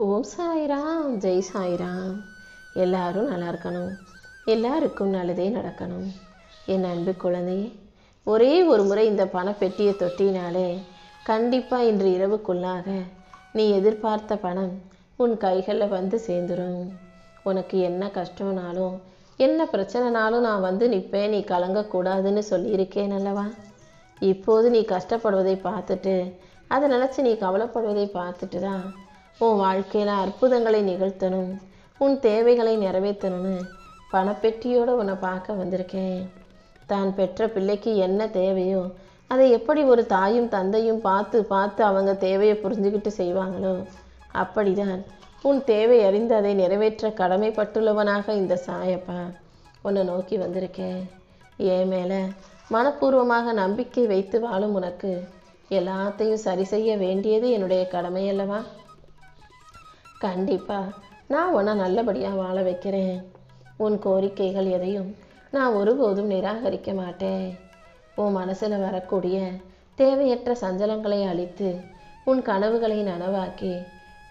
ஓம் சாய்ராம், ஜெய் சாய்ராம். எல்லாரும் நல்லா இருக்கணும், எல்லாருக்கும் நல்லதே நடக்கணும். என் அன்பு குழந்தையே, ஒரே ஒரு முறை இந்த பணப்பெட்டியை தொட்டினாலே கண்டிப்பாக இன்று இரவுக்குள்ளாக நீ எதிர்பார்த்த பணம் உன் கைகளில் வந்து சேர்ந்துடும். உனக்கு என்ன கஷ்டம்னாலும் என்ன பிரச்சனைனாலும் நான் வந்து நிற்பேன், நீ கலங்கக்கூடாதுன்னு சொல்லியிருக்கேன் அல்லவா? இப்போது நீ கஷ்டப்படுவதை பார்த்துட்டு, அதை நினச்சி நீ கவலைப்படுவதை பார்த்துட்டு தான் உன் வாழ்க்கையில் அற்புதங்களை நிகழ்த்தணும், உன் தேவைகளை நிறைவேற்றணும்னு பணப்பெட்டியோடு உன்னை பார்க்க வந்திருக்கேன். தான் பெற்ற பிள்ளைக்கு என்ன தேவையோ அதை எப்படி ஒரு தாயும் தந்தையும் பார்த்து பார்த்து அவங்க தேவையை புரிஞ்சுக்கிட்டு செய்வாங்களோ அப்படிதான் உன் தேவை அறிந்து அதை நிறைவேற்ற கடமைப்பட்டுள்ளவனாக இந்த சாயப்பா உன்னை நோக்கி வந்திருக்கேன். என் மேலே மனப்பூர்வமாக நம்பிக்கை வைத்து வாழும் உனக்கு எல்லாத்தையும் சரி செய்ய வேண்டியது என்னுடைய கடமை அல்லவா? கண்டிப்பாக நான் உன்னை நல்லபடியாக வாழ வைக்கிறேன். உன் கோரிக்கைகள் எதையும் நான் ஒருபோதும் நிராகரிக்க மாட்டேன். உன் மனசில் வரக்கூடிய தேவையற்ற சஞ்சலங்களை அழித்து உன் கனவுகளை நனவாக்கி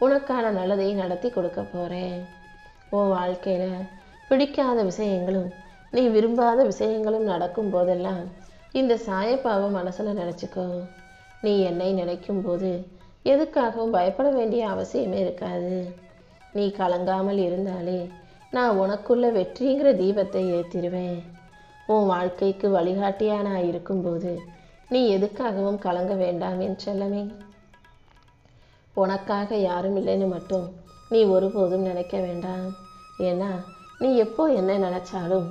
உனக்கான நல்லதை நடத்தி கொடுக்க போகிறேன். உன் வாழ்க்கையில் பிடிக்காத விஷயங்களும் நீ விரும்பாத விஷயங்களும் நடக்கும் போதெல்லாம் இந்த சாயப்பாவை மனசில் நினச்சிக்கோ. நீ என்னை நினைக்கும் போது எதுக்காகவும் பயப்பட வேண்டிய அவசியமே இருக்காது. நீ கலங்காமல் இருந்தாலே நான் உனக்குள்ள வெற்றிங்கிற தீபத்தை ஏற்றிடுவேன். உன் வாழ்க்கைக்கு வழிகாட்டியாக நான் இருக்கும்போது நீ எதுக்காகவும் கலங்க வேண்டாம் என் செல்லமே. உனக்காக யாரும் இல்லைன்னு மட்டும் நீ ஒருபோதும் நினைக்க வேண்டாம். ஏன்னா நீ எப்போ என்ன நினச்சாலும்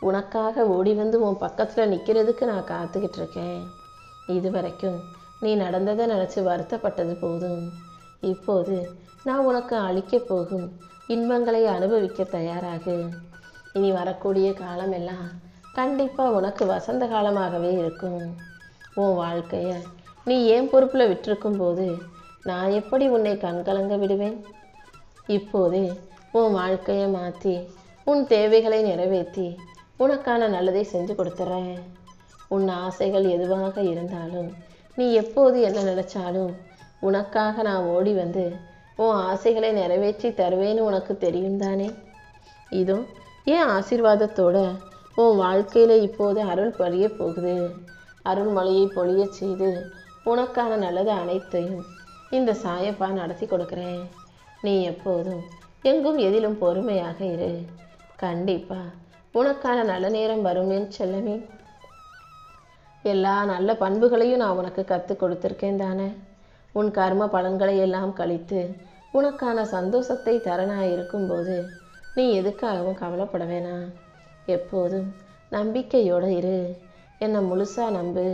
உனக்காக ஓடி வந்து உன் பக்கத்தில் நிற்கிறதுக்கு நான் காத்துக்கிட்டு இருக்கேன். இது வரைக்கும் நீ நடந்ததை நினச்சி வருத்தப்பட்டது போதும். இப்போது நான் உனக்கு அளிக்கப் போகும் இன்பங்களை அனுபவிக்க தயாராகு. இனி வரக்கூடிய காலமெல்லாம் கண்டிப்பாக உனக்கு வசந்த காலமாகவே இருக்கும். உன் வாழ்க்கையை நீ ஏன் பொறுப்பில் விட்டிருக்கும் போது நான் எப்படி உன்னை கண்கலங்க விடுவேன்? இப்போதே உன் வாழ்க்கையை மாற்றி உன் தேவைகளை நிறைவேற்றி உனக்கான நல்லதை செஞ்சு கொடுத்துட்றேன். உன் ஆசைகள் எதுவாக இருந்தாலும் நீ எப்போது என்ன நினச்சாலும் உனக்காக நான் ஓடி வந்து உன் ஆசைகளை நிறைவேற்றி தருவேன்னு உனக்கு தெரியும் தானே? இதோ என் ஆசீர்வாதத்தோட உன் வாழ்க்கையில் இப்போது அருள் பொழிய போகுது. அருள்மழையை பொழிய செய்து உனக்கான நல்லது அனைத்தையும் இந்த சாயப்பா நடத்தி கொடுக்குறேன். நீ எப்போதும் எங்கும் எதிலும் பொறுமையாக இரு. கண்டிப்பாக உனக்கான நல்ல நேரம் வரும் என் செல்லமே. எல்லா நல்ல பண்புகளையும் நான் உனக்கு கற்றுக் கொடுத்துருக்கேன் தானே? உன் கர்ம பலன்களை எல்லாம் கழித்து உனக்கான சந்தோஷத்தை தரனாக இருக்கும்போது நீ எதுக்காகவும் கவலைப்பட வேணாம். எப்போதும் நம்பிக்கையோடு இரு. என்னை முழுசாக நம்பு.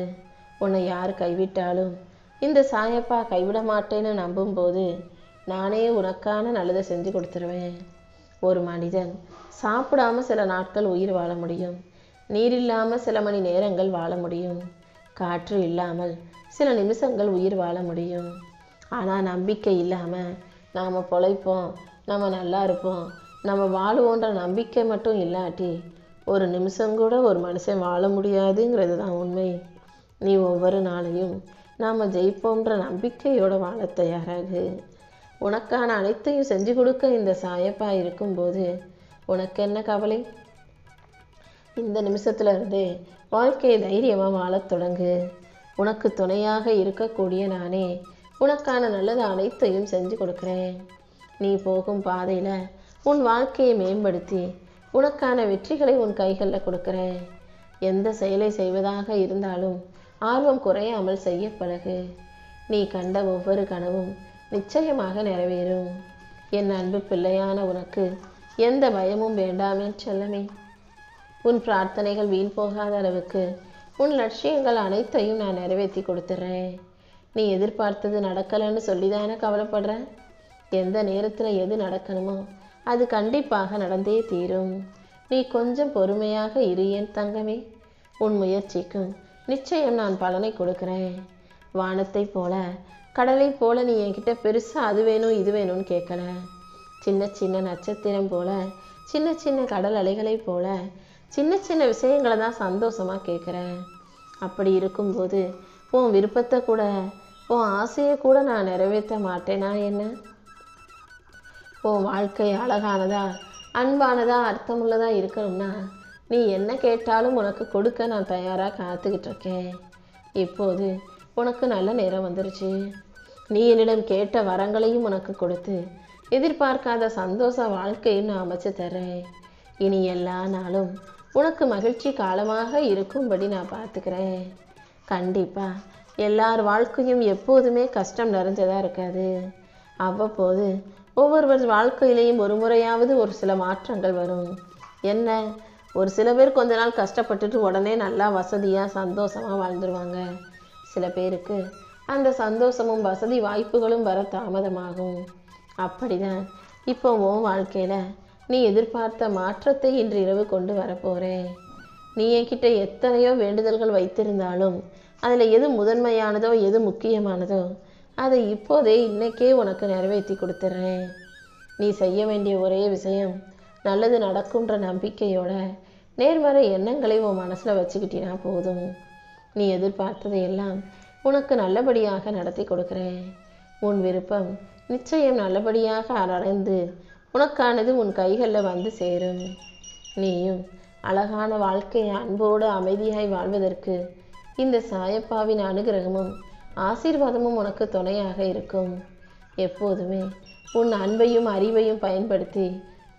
உன்னை யார் கைவிட்டாலும் இந்த சாயப்பா கைவிட மாட்டேன்னு நம்பும்போது நானே உனக்கான நல்லதை செஞ்சு கொடுத்துருவேன். ஒரு மனிதன் சாப்பிடாமல் சில நாட்கள் உயிர் வாழ முடியும். நீர் இல்லாமல் சில மணி நேரங்கள் வாழ முடியும். காற்று இல்லாமல் சில நிமிஷங்கள் உயிர் வாழ முடியும். ஆனால் நம்பிக்கை இல்லாமல் நாம் பொழைப்போம், நம்ம நல்லா இருப்போம், நம்ம வாழுவோன்ற நம்பிக்கை மட்டும் இல்லாட்டி ஒரு நிமிஷம் கூட ஒரு மனுஷன் வாழ முடியாதுங்கிறது தான் உண்மை. நீ ஒவ்வொரு நாளையும் நாம் ஜெயிப்போன்ற நம்பிக்கையோடு வாழ தயாராகு. உனக்கான அனைத்தையும் செஞ்சு கொடுக்க இந்த சாயப்பா இருக்கும்போது உனக்கு என்ன கவலை? இந்த நிமிஷத்துலேருந்தே வாழ்க்கையை தைரியமாக வாழத் தொடங்கு. உனக்கு துணையாக இருக்கக்கூடிய நானே உனக்கான நல்லது அனைத்தையும் செஞ்சு கொடுக்குறேன். நீ போகும் பாதையில் உன் வாழ்க்கையை மேம்படுத்தி உனக்கான வெற்றிகளை உன் கைகளில் கொடுக்குறேன். எந்த செயலை செய்வதாக இருந்தாலும் ஆர்வம் குறையாமல் செய்ய பழகு. நீ கண்ட ஒவ்வொரு கனவும் நிச்சயமாக நிறைவேறும். என் அன்பு பிள்ளையான உனக்கு எந்த பயமும் வேண்டாமே செல்லமே. உன் பிரார்த்தனைகள் வீண் போகாத அளவுக்கு உன் லட்சியங்கள் அனைத்தையும் நான் நிறைவேற்றி கொடுத்துட்றேன். நீ எதிர்பார்த்தது நடக்கலைன்னு சொல்லிதானே கவலைப்படுற? எந்த நேரத்தில் எது நடக்கணுமோ அது கண்டிப்பாக நடந்தே தீரும். நீ கொஞ்சம் பொறுமையாக இரு என் தங்கமே. உன் முயற்சிக்கும் நிச்சயம் நான் பலனை கொடுக்குறேன். வானத்தை போல கடலை போல நீ என்கிட்ட பெருசாக அது வேணும் இது வேணும்னு கேட்கல. சின்ன சின்ன நட்சத்திரம் போல சின்ன சின்ன கடல் அலைகளை போல சின்ன சின்ன விஷயங்களை தான் சந்தோஷமாக கேட்குறேன். அப்படி இருக்கும்போது உன் விருப்பத்தை கூட உன் ஆசையை கூட நான் நிறைவேற்ற மாட்டேனா என்ன? உன் வாழ்க்கை அழகானதா அன்பானதா அர்த்தமுள்ளதா இருக்கணும்னா நீ என்ன கேட்டாலும் உனக்கு கொடுக்க நான் தயாராக காத்துக்கிட்டு இருக்கேன். இப்போது உனக்கு நல்ல நேரம் வந்துருச்சு. நீ என்னிடம் கேட்ட வரங்களையும் உனக்கு கொடுத்து எதிர்பார்க்காத சந்தோஷ வாழ்க்கையும் நான் அமைச்சு தர்றேன். இனி எல்லா நாளும் உனக்கு மகிழ்ச்சி காலமாக இருக்கும்படி நான் பார்த்துக்கிறேன். கண்டிப்பாக எல்லார் வாழ்க்கையும் எப்போதுமே கஷ்டம் நிறைஞ்சதாக இருக்காது. அவ்வப்போது ஒவ்வொருவர் வாழ்க்கையிலையும் ஒரு முறையாவது ஒரு சில மாற்றங்கள் வரும். என்ன, ஒரு சில பேர் கொஞ்ச நாள் கஷ்டப்பட்டுட்டு உடனே நல்லா வசதியாக சந்தோஷமாக வாழ்ந்துருவாங்க. சில பேருக்கு அந்த சந்தோஷமும் வசதி வாய்ப்புகளும் வர தாமதமாகும். அப்படிதான் இப்போ உன் வாழ்க்கையில் நீ எதிர்பார்த்த மாற்றத்தை இன்று இரவு கொண்டு வரப்போகிறேன். நீ என்கிட்ட எத்தனையோ வேண்டுதல்கள் வைத்திருந்தாலும் அதில் எது முதன்மையானதோ எது முக்கியமானதோ அதை இப்போதே இன்னைக்கே உனக்கு நிறைவேற்றி கொடுத்துட்றேன். நீ செய்ய வேண்டிய ஒரே விஷயம் நல்லது நடக்கும்ன்ற நம்பிக்கையோட நேர்மறை எண்ணங்களை உன் மனசில் வச்சுக்கிட்டினா போதும். நீ எதிர்பார்த்ததை எல்லாம் உனக்கு நல்லபடியாக நடத்தி கொடுக்குறேன். உன் விருப்பம் நிச்சயம் நல்லபடியாக அடைந்து உனக்கானது உன் கைகளில் வந்து சேரும். நீயும் அழகான வாழ்க்கையை அன்போடு அமைதியாய் வாழ்வதற்கு இந்த சாயப்பாவின் அனுகிரகமும் ஆசீர்வாதமும் உனக்கு துணையாக இருக்கும். எப்போதுமே உன் அன்பையும் அறிவையும் பயன்படுத்தி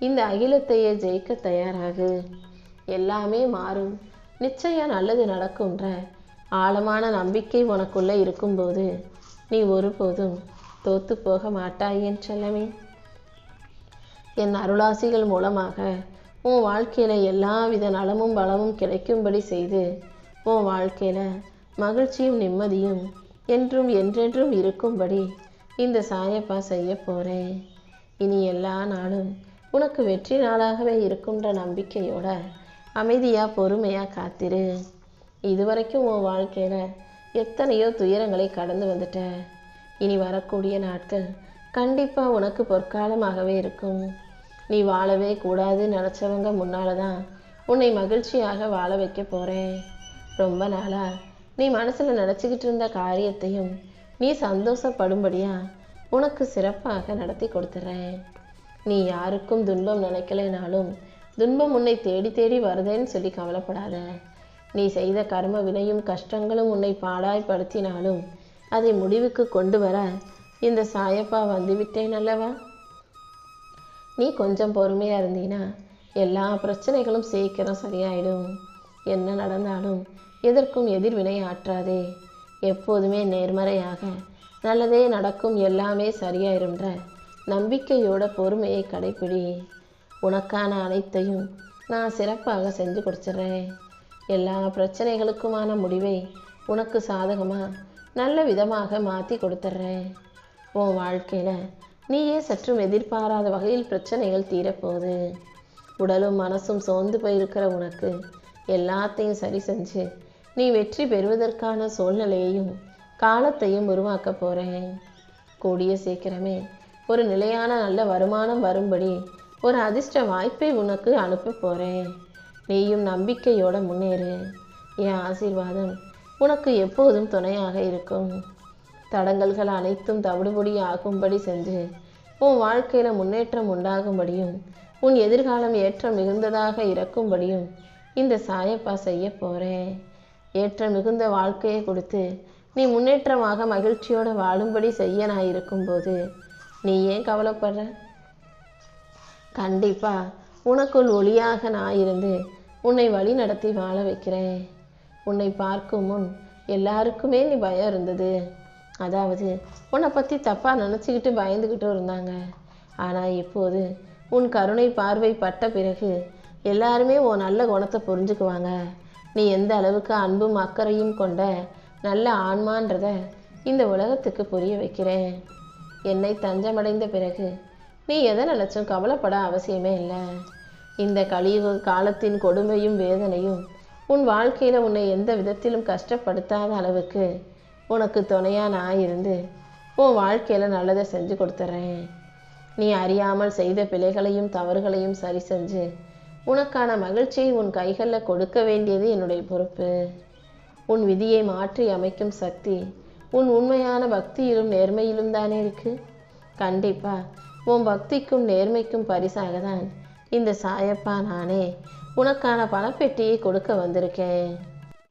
இந்த அகிலத்தையே ஜெயிக்க தயாராகு. எல்லாமே மாறும், நிச்சயம் நல்லது நடக்கும்ன்ற ஆழமான நம்பிக்கை உனக்குள்ளே இருக்கும்போது நீ ஒருபோதும் தோத்து போக மாட்டாய் என் செல்லமே. என் அருளாசிகள் மூலமாக உன் வாழ்க்கையில் எல்லாவித நலமும் பலமும் கிடைக்கும்படி செய்து உன் வாழ்க்கையில் மகிழ்ச்சியும் நிம்மதியும் என்றும் என்றென்றும் இருக்கும்படி இந்த சாயப்பா செய்ய போகிறேன். இனி எல்லா நாளும் உனக்கு வெற்றி நாளாகவே இருக்குன்ற நம்பிக்கையோட அமைதியாக பொறுமையாக காத்திரு. இதுவரைக்கும் உன் வாழ்க்கையில் எத்தனையோ துயரங்களை கடந்து வந்துட்ட. இனி வரக்கூடிய நாட்கள் கண்டிப்பாக உனக்கு பொற்காலமாகவே இருக்கும். நீ வாழவே கூடாதுன்னு நினச்சவங்க முன்னால் தான் உன்னை மகிழ்ச்சியாக வாழ வைக்க போகிறேன். ரொம்ப நாளாக நீ மனசில் நினச்சிக்கிட்டு இருந்த காரியத்தையும் நீ சந்தோஷப்படும்படியா உனக்கு சிறப்பாக நடத்தி கொடுத்துட்றேன். நீ யாருக்கும் துன்பம் நினைக்கலைனாலும் துன்பம் உன்னை தேடி தேடி வருதேன்னு சொல்லி கவலைப்படாத. நீ செய்த கர்ம வினையும் கஷ்டங்களும் உன்னை பாடாய்படுத்தினாலும் அதை முடிவுக்கு கொண்டு வர இந்த சாயப்பா வந்துவிட்டேன் அல்லவா. நீ கொஞ்சம் பொறுமையாக இருந்தீன்னா எல்லா பிரச்சனைகளும் சீக்கிரம் சரியாயிடும். என்ன நடந்தாலும் எதற்கும் எதிர்வினை ஆற்றாதே. எப்போதுமே நேர்மறையாக நல்லதே நடக்கும், எல்லாமே சரியாயிருன்ற நம்பிக்கையோட பொறுமையை கடைப்பிடி. உனக்கான அனைத்தையும் நான் சிறப்பாக செஞ்சு கொடுத்துட்றேன். எல்லா பிரச்சனைகளுக்குமான முடிவை உனக்கு சாதகமாக நல்ல விதமாக மாற்றி கொடுத்துட்றேன். உன் வாழ்க்கையில் நீயே சற்றும் எதிர்பாராத வகையில் பிரச்சனைகள் தீரப்போகுது. உடலும் மனசும் சோர்ந்து போயிருக்கிற உனக்கு எல்லாத்தையும் சரி செஞ்சு நீ வெற்றி பெறுவதற்கான சூழ்நிலையையும் காலத்தையும் உருவாக்க போகிறேன். கூடிய சீக்கிரமே ஒரு நிலையான நல்ல வருமானம் வரும்படி ஒரு அதிர்ஷ்ட வாய்ப்பை உனக்கு அனுப்ப போகிறேன். நீயும் நம்பிக்கையோட முன்னேறு. என் ஆசீர்வாதம் உனக்கு எப்போதும் துணையாக இருக்கும். தடங்கல்கள் அனைத்தும் தவிடுபொடி ஆகும்படி செஞ்சு உன் வாழ்க்கையில் முன்னேற்றம் உண்டாகும்படியும் உன் எதிர்காலம் ஏற்றம் மிகுந்ததாக இருக்கும்படியும் இந்த சாயப்பா செய்ய போகிறேன். ஏற்றம் மிகுந்த வாழ்க்கையை கொடுத்து நீ முன்னேற்றமாக மகிழ்ச்சியோடு வாழும்படி செய்ய நான் இருக்கும்போது நீ ஏன் கவலைப்படுற? கண்டிப்பாக உனக்குள் ஒளியாக நான் இருந்து உன்னை வழி நடத்தி வாழ வைக்கிறேன். உன்னை பார்க்கும் முன் எல்லாருக்குமே நீ பயம் இருந்தது. அதாவது உன்னை பற்றி தப்பாக நினச்சிக்கிட்டு பயந்துக்கிட்டும் இருந்தாங்க. ஆனால் இப்போது உன் கருணை பார்வை பட்ட பிறகு எல்லாருமே உன் நல்ல குணத்தை புரிஞ்சுக்குவாங்க. நீ எந்த அளவுக்கு அன்பும் அக்கறையும் கொண்ட நல்ல ஆன்மான்றத இந்த உலகத்துக்கு புரிய வைக்கிறேன். என்னை தஞ்சமடைந்த பிறகு நீ எதை நினச்சும் கவலைப்பட அவசியமே இல்லை. இந்த கலியுக காலத்தின் கொடுமையும் வேதனையும் உன் வாழ்க்கையில் உன்னை எந்த விதத்திலும் கஷ்டப்படுத்தாத அளவுக்கு உனக்கு துணையாக நான் இருந்து உன் வாழ்க்கையில் நல்லதை செஞ்சு கொடுத்துட்றேன். நீ அறியாமல் செய்த பிழைகளையும் தவறுகளையும் சரி செஞ்சு உனக்கான மகிழ்ச்சியை உன் கைகளில் கொடுக்க வேண்டியது என்னுடைய பொறுப்பு. உன் விதியை மாற்றி அமைக்கும் சக்தி உன் உண்மையான பக்தியிலும் நேர்மையிலும் தானே இருக்குது. கண்டிப்பாக உன் பக்திக்கும் நேர்மைக்கும் பரிசாக தான் இந்த சாயப்பா நானே உனக்கான பணப்பெட்டியை கொடுக்க வந்திருக்கேன்.